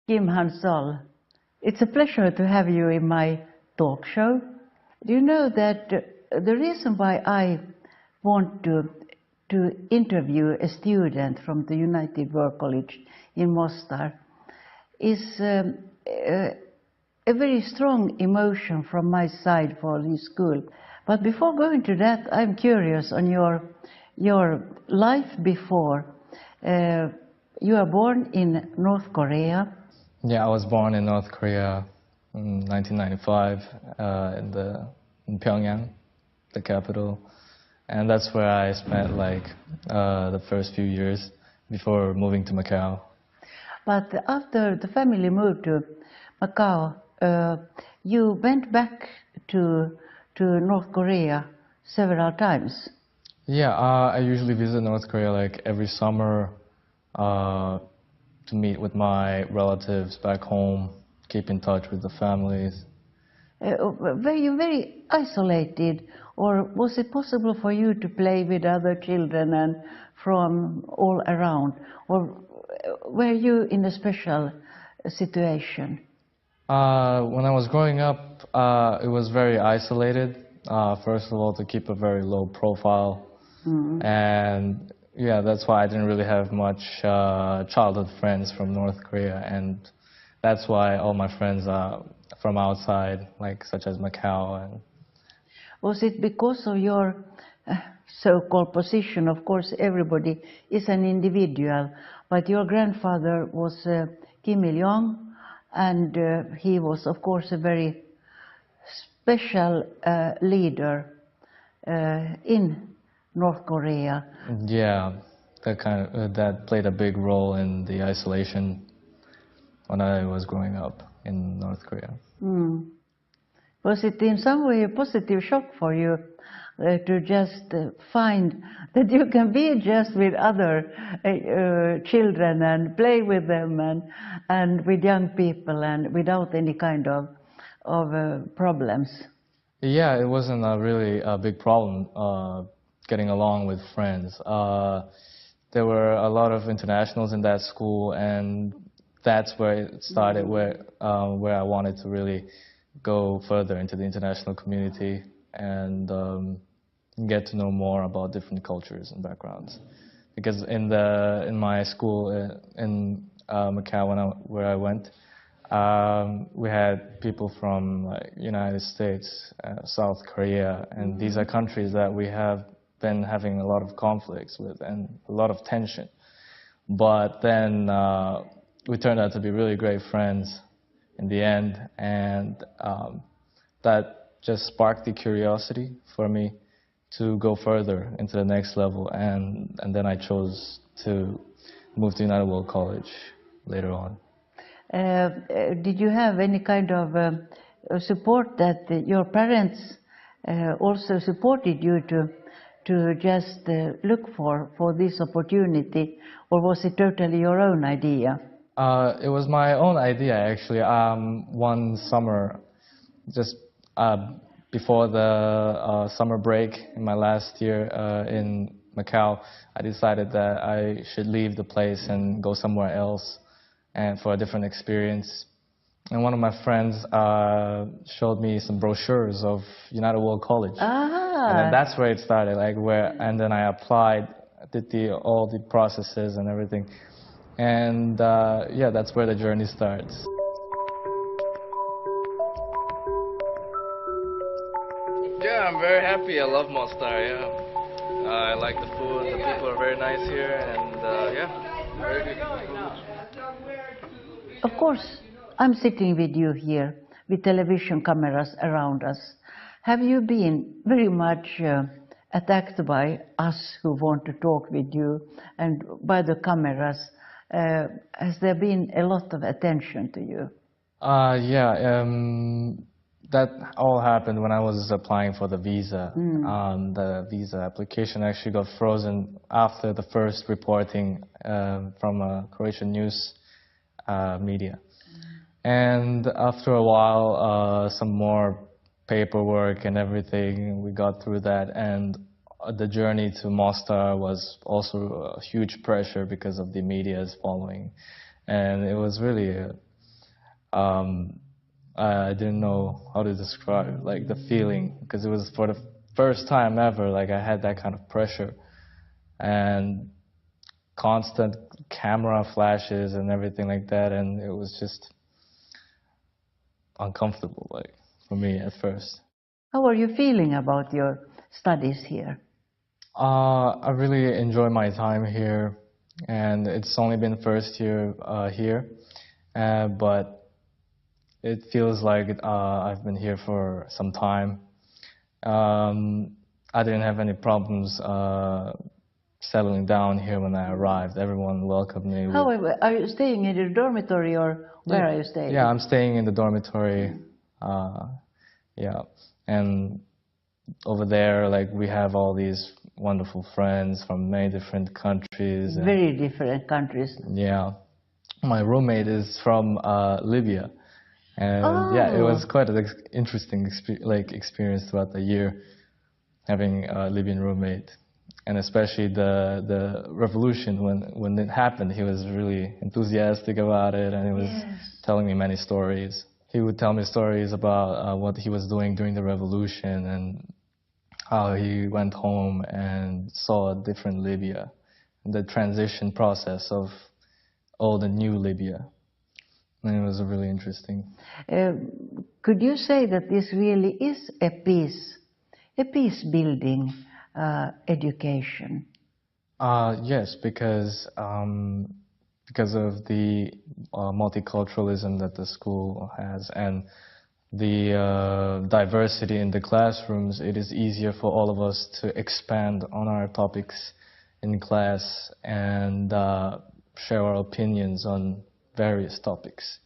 Kim Han-sol, it's a pleasure to have you in my talk show. Do you know that the reason why I want to interview a student from the United World College in Mostar is a very strong emotion from my side for this school. But before going to that, I'm curious on your life before. You are born in North Korea. Yeah, I was born in North Korea in 1995 in Pyongyang, the capital. And that's where I spent like the first few years before moving to Macau. But after the family moved to Macau, you went back to North Korea several times. Yeah, I usually visit North Korea like every summer to meet with my relatives back home, keep in touch with the families. Were you very isolated, or was it possible for you to play with other children and from all around, or were you in a special situation? When I was growing up, it was very isolated. First of all, to keep a very low profile. And yeah, that's why I didn't really have much childhood friends from North Korea, and that's why all my friends are from outside, like such as Macau. And was it because of your so-called position? Of course, everybody is an individual, but your grandfather was Kim Il-jong, and he was, of course, a very special leader in North Korea. Yeah, that played a big role in the isolation when I was growing up in North Korea. Was it in some way a positive shock for you to just find that you can be just with other children and play with them and with young people and without any kind of problems? Yeah, it wasn't really a big problem getting along with friends. There were a lot of internationals in that school, and that's where it started, where I wanted to really go further into the international community and get to know more about different cultures and backgrounds. Because in my school in Macau, where I went, we had people from like United States, South Korea, and these are countries that we have been having a lot of conflicts with and a lot of tension. But then we turned out to be really great friends in the end, and that just sparked the curiosity for me to go further into the next level, and then I chose to move to United World College later on. Did you have any kind of support that your parents also supported you to just look for this opportunity, or was it totally your own idea? It was my own idea, actually. One summer, just before the summer break in my last year in Macau, I decided that I should leave the place and go somewhere else and for a different experience. And one of my friends showed me some brochures of United World College. And then that's where it started, and then I applied, did all the processes and everything. And yeah, that's where the journey starts. Yeah, I'm very happy. I love Mostar, yeah. I like the food, the people are very nice here, and yeah, very good. Of course, I'm sitting with you here with television cameras around us. Have you been very much attacked by us who want to talk with you and by the cameras? Has there been a lot of attention to you? Yeah, that all happened when I was applying for the visa. The visa application actually got frozen after the first reporting from a Croatian news media. And after a while, some more paperwork and everything, we got through that. And the journey to Mostar was also a huge pressure because of the media's following. And it was really I didn't know how to describe like the feeling, because it was for the first time ever like I had that kind of pressure and constant camera flashes and everything like that, and it was just uncomfortable like for me at first. How are you feeling about your studies here? I really enjoy my time here, and it's only been first year here, but it feels like I've been here for some time. I didn't have any problems settling down here when I arrived. Everyone welcomed me. How are you staying in a dormitory, or where are you staying? Yeah, I'm staying in the dormitory. Yeah, and over there, like, we have all these wonderful friends from many different countries. Very different countries. Yeah, my roommate is from Libya, and yeah, it was quite an interesting experience throughout the year, having a Libyan roommate, and especially the revolution when it happened. He was really enthusiastic about it, and he was telling me many stories. He would tell me stories about what he was doing during the revolution and how he went home and saw a different Libya, the transition process of old and new Libya. And it was really interesting. Could you say that this really is a peace-building education? Yes, because of the multiculturalism that the school has and the diversity in the classrooms, it is easier for all of us to expand on our topics in class and share our opinions on various topics.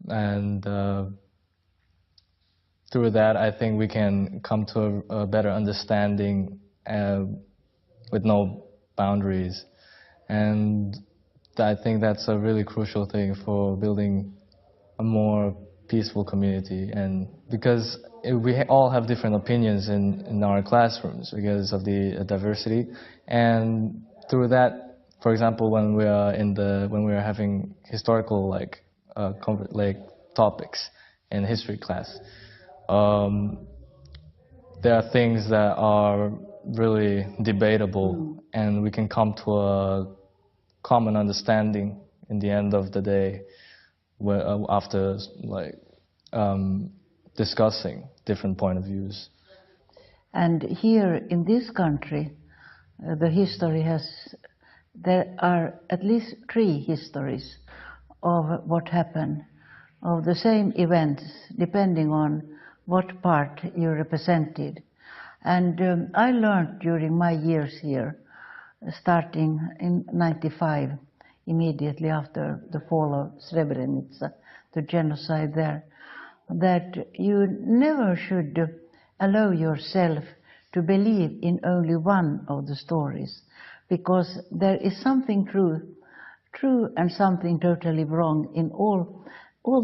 And through that, I think we can come to a better understanding with no boundaries. And I think that's a really crucial thing for building a more peaceful community. And because we all have different opinions in our classrooms because of the diversity, and through that, for example, when we are having historical topics in history class, there are things that are really debatable, and we can come to a common understanding in the end of the day, after discussing different point of views. And here in this country, there are at least 3 histories of what happened, of the same events, depending on what part you represented. And I learned during my years here, starting in '95, immediately after the fall of Srebrenica, the genocide there, that you never should allow yourself to believe in only one of the stories, because there is something true and something totally wrong in all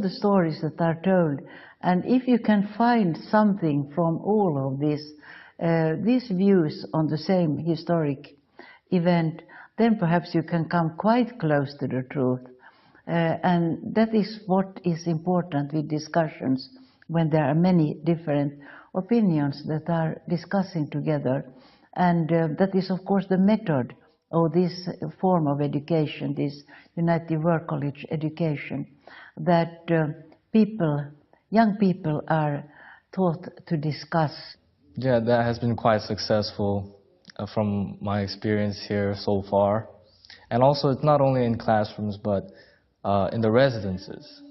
the stories that are told. And if you can find something from all of these views on the same historic event, then perhaps you can come quite close to the truth. And that is what is important with discussions, when there are many different opinions that are discussing together. And that is, of course, the method of this form of education, this United World College education, that young people are taught to discuss. Yeah, that has been quite successful from my experience here so far. And also, it's not only in classrooms, but in the residences.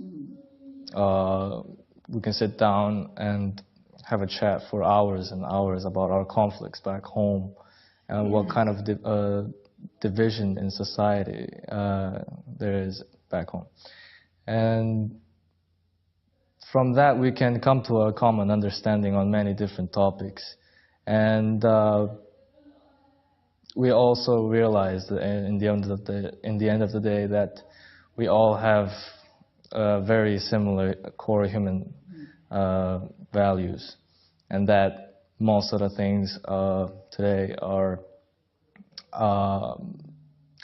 We can sit down and have a chat for hours and hours about our conflicts back home and what kind of division in society there is back home. And from that, we can come to a common understanding on many different topics. And we also realize that in the end of the day that we all have very similar core human values, and that most of the things today are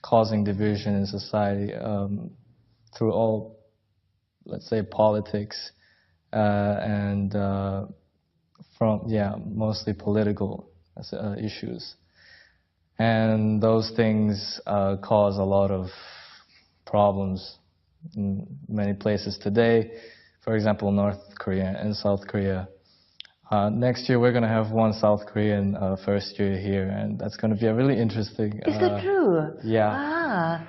causing division in society through all let's say, politics, and mostly political issues. And those things cause a lot of problems in many places today. For example, North Korea and South Korea. Next year we're going to have one South Korean first year here, and that's going to be a really interesting... Is that true? Yeah. Ah.